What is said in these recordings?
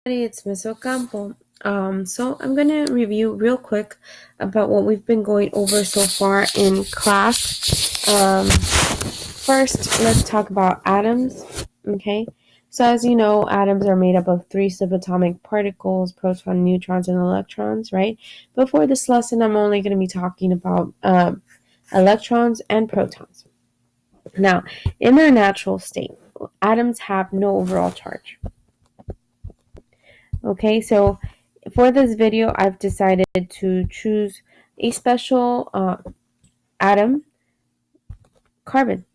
It's Miss Ocampo. So I'm going to review real quick about what we've been going over so far in class. First, let's talk about atoms. Okay, so as you know, atoms are made up of 3 subatomic particles: protons, neutrons, and electrons, right? But for this lesson, I'm only going to be talking about electrons and protons. Now, in their natural state, atoms have no overall charge. Okay, so for this video, I've decided to choose a special atom, carbon.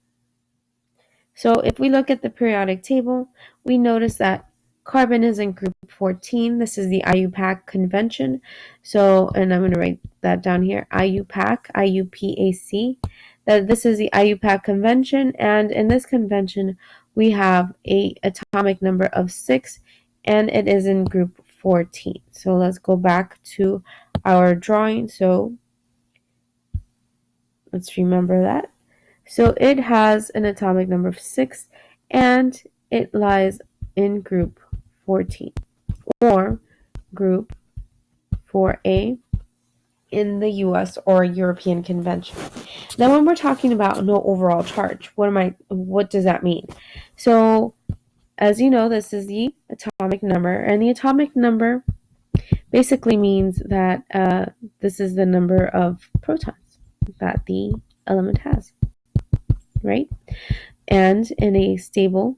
So if we look at the periodic table, we notice that carbon is in group 14. This is the IUPAC convention. So, and I'm going to write that down here, IUPAC, IUPAC. This is the IUPAC convention, and in this convention, we have a atomic number of 6, and it is in group 14. So let's go back to our drawing. So let's remember that. So it has an atomic number of 6, and it lies in group 14, or group 4A in the US or European convention. Now when we're talking about no overall charge, what does that mean? So as you know, this is the atomic number, and the atomic number basically means that this is the number of protons that the element has, right? And in a stable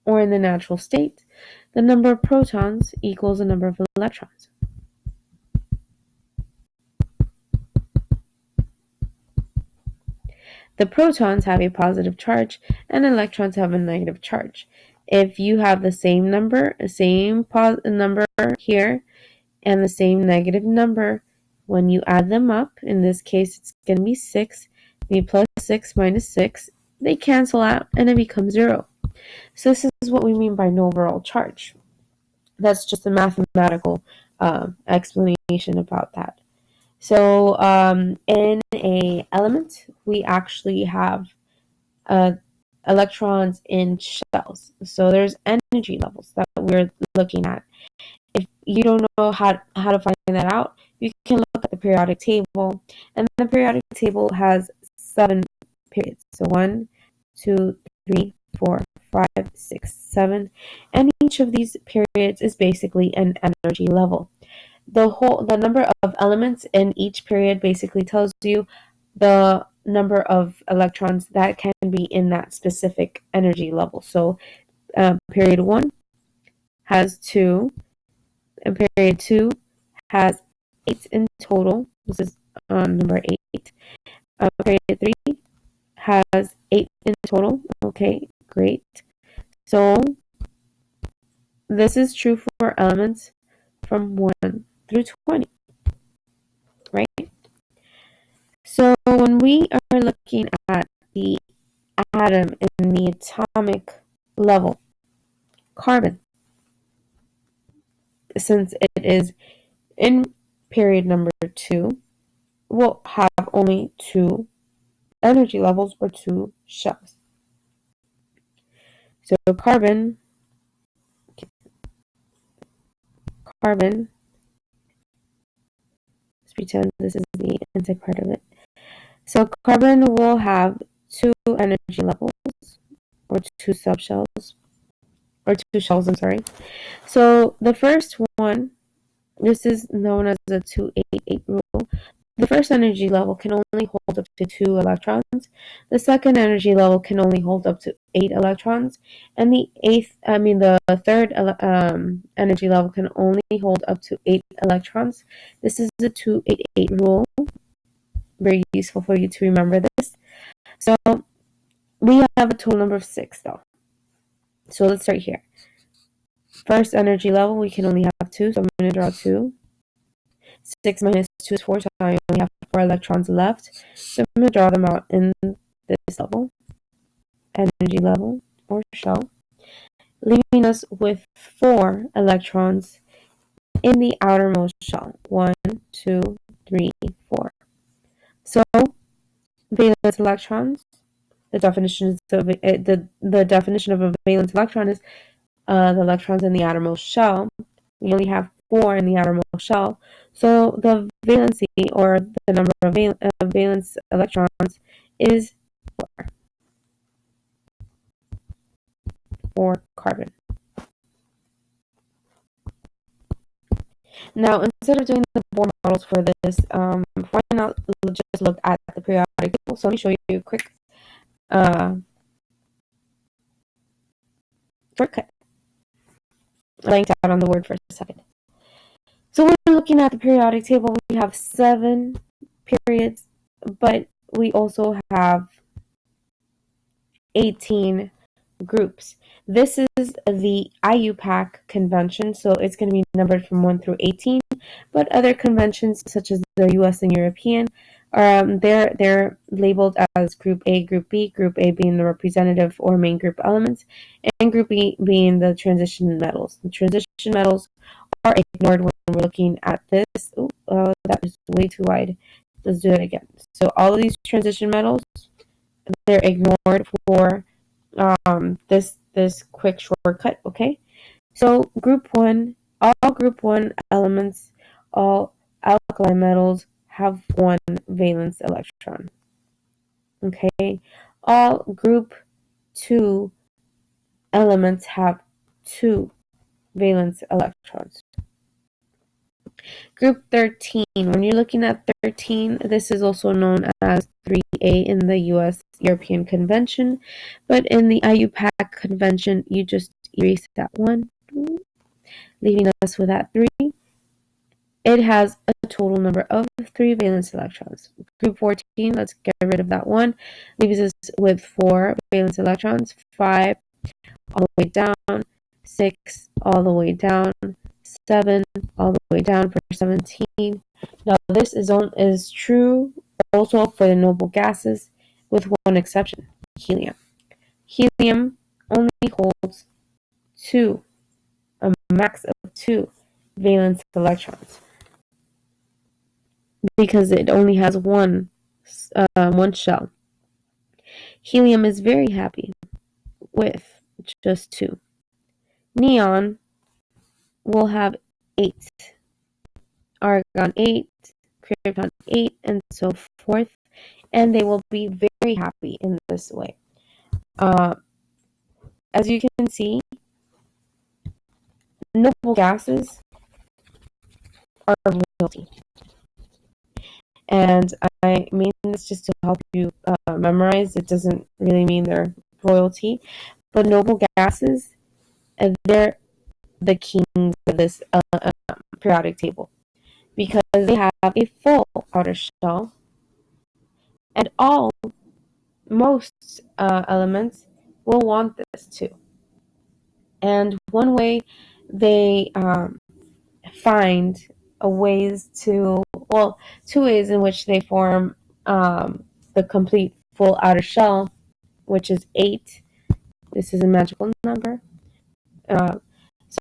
or in the natural state, the number of protons equals the number of electrons. The protons have a positive charge and electrons have a negative charge. If you have the same number, number here, and the same negative number, when you add them up, in this case it's going to be 6, maybe plus 6 minus 6, they cancel out and it becomes 0. So this is what we mean by no overall charge. That's just a mathematical explanation about that. So in a element, we actually have electrons in shells. So there's energy levels that we're looking at. If you don't know how to find that out, you can look at the periodic table, and the periodic table has 7 periods. So 1, 2, 3, 4, 5, 6, 7, and each of these periods is basically an energy level. The number of elements in each period basically tells you the number of electrons that can be in that specific energy level. So period 1 has 2, and period 2 has 8 in total. This is number 8. Period 3 has 8 in total. Okay, great. So this is true for elements from 1 through 20, right? So when we are looking at the atom in the atomic level, carbon, since it is in period number 2, will have only 2 energy levels or 2 shells. So carbon, let's pretend this is the inside part of it. So carbon will have 2 energy levels or 2 subshells, or 2 shells, I'm sorry. So the first one, this is known as the 288 rule. The first energy level can only hold up to 2 electrons. The second energy level can only hold up to 8 electrons, and the third energy level can only hold up to 8 electrons. This is the 288 rule. Very useful for you to remember this. So we have a total number of 6 though. So let's start here. First energy level, we can only have 2, so I'm going to draw 2. 6 minus 2 is 4, so I only have 4 electrons left. So I'm going to draw them out in this level, energy level, or shell, leaving us with 4 electrons in the outermost shell. 1, 2, 3, 4. So valence electrons, the definition of a valence electron is the electrons in the outermost shell. We only have 4 in the outermost shell. So the valency, or the number of valence electrons, is 4 for carbon. Now, instead of doing the Bohr models for this, why not just look at the periodic table? So let me show you a quick shortcut. I blanked out on the word for a second. So when we're looking at the periodic table, we have 7 periods, but we also have 18 groups. This is the IUPAC convention, so it's going to be numbered from 1 through 18, but other conventions such as the US and European, they're labeled as Group A, Group B, Group A being the representative or main group elements, and Group B being the transition metals. The transition metals are ignored when we're looking at this. That was way too wide. Let's do it again. So all of these transition metals, they're ignored for this quick shortcut. Okay, so group 1, all group 1 elements, all alkali metals have 1 valence electron. Okay, all group 2 elements have 2 valence electrons. Group 13, when you're looking at 13, this is also known as 3A in the US European Convention, but in the IUPAC Convention, you just erase that 1, leaving us with that 3. It has a total number of 3 valence electrons. Group 14, let's get rid of that 1, leaves us with 4 valence electrons, 5 all the way down, 6 all the way down, 7 all the way down for 17. Now this is true also for the noble gases, with one exception: helium. Helium only holds 2, a max of 2 valence electrons, because it only has one shell. Helium is very happy with just 2. Neon will have 8, argon 8, krypton 8, and so forth, and they will be very happy in this way. As you can see, noble gases are royalty, and I mean this just to help you memorize. It doesn't really mean they're royalty, but noble gases, they're the kings of this periodic table, because they have a full outer shell, and most elements will want this too. And one way they find two ways in which they form the complete full outer shell, which is 8. This is a magical number.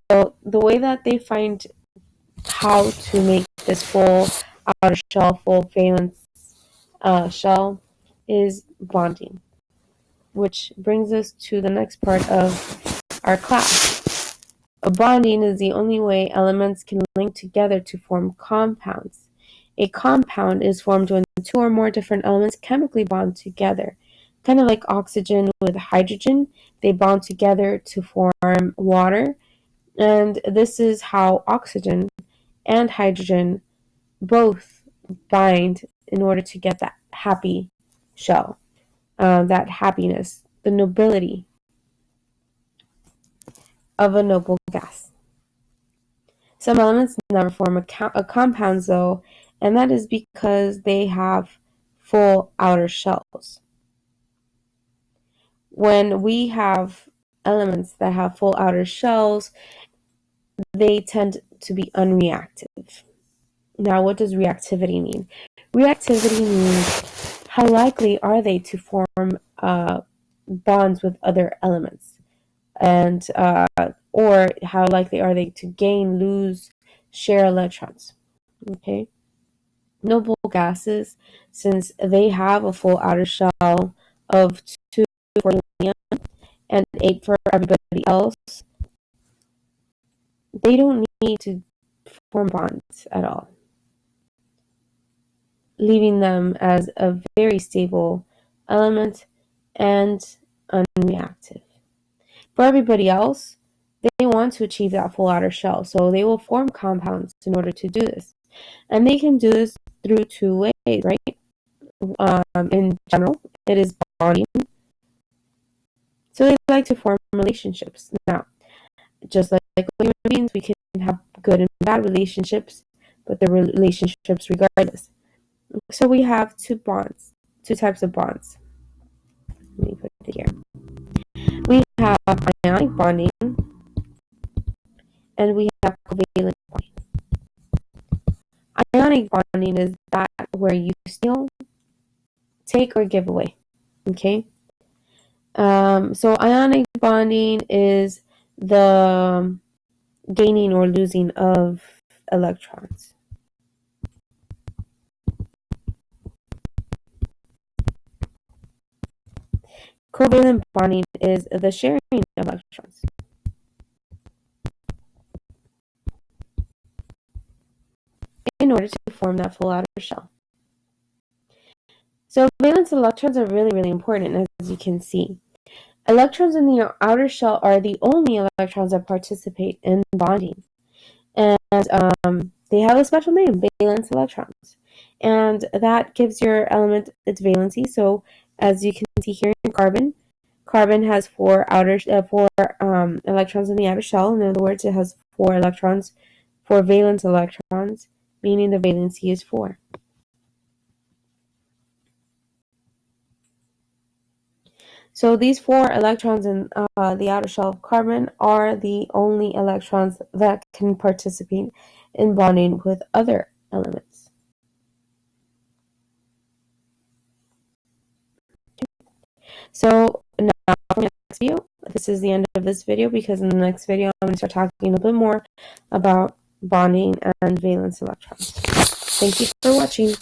So the way that they find how to make this full outer shell, full valence shell, is bonding, which brings us to the next part of our class. Bonding is the only way elements can link together to form compounds. A compound is formed when 2 or more different elements chemically bond together. Kind of like oxygen with hydrogen, they bond together to form water, and this is how oxygen and hydrogen both bind in order to get that happy shell, that happiness, the nobility of a noble gas. Some elements never form a compound though, and that is because they have full outer shells. When we have elements that have full outer shells, they tend to be unreactive. Now, what does reactivity mean? Reactivity means how likely are they to form bonds with other elements, and or how likely are they to gain, lose, share electrons. Okay, noble gases, since they have a full outer shell of 2 for helium and 8 for everybody else, they don't need to form bonds at all, leaving them as a very stable element and unreactive. For everybody else, they want to achieve that full outer shell, so they will form compounds in order to do this. And they can do this through two ways, right? In general, it is bonding. So they like to form relationships. Now, just like human beings, we can have good and bad relationships, but they're relationships regardless. So we have two types of bonds. Let me put it here. We have ionic bonding, and we have covalent bonding. Ionic bonding is that where you steal, take, or give away. Okay? So ionic bonding is the gaining or losing of electrons. Covalent bonding is the sharing of electrons. In order to form that full outer shell. So valence electrons are really, really important, as you can see. Electrons in the outer shell are the only electrons that participate in bonding. And they have a special name, valence electrons. And that gives your element its valency. So as you can see here in carbon has four electrons in the outer shell. In other words, it has four valence electrons, meaning the valency is 4. So these 4 electrons in the outer shell of carbon are the only electrons that can participate in bonding with other elements. So now for the next video, this is the end of this video, because in the next video I'm going to start talking a little bit more about bonding and valence electrons. Thank you for watching.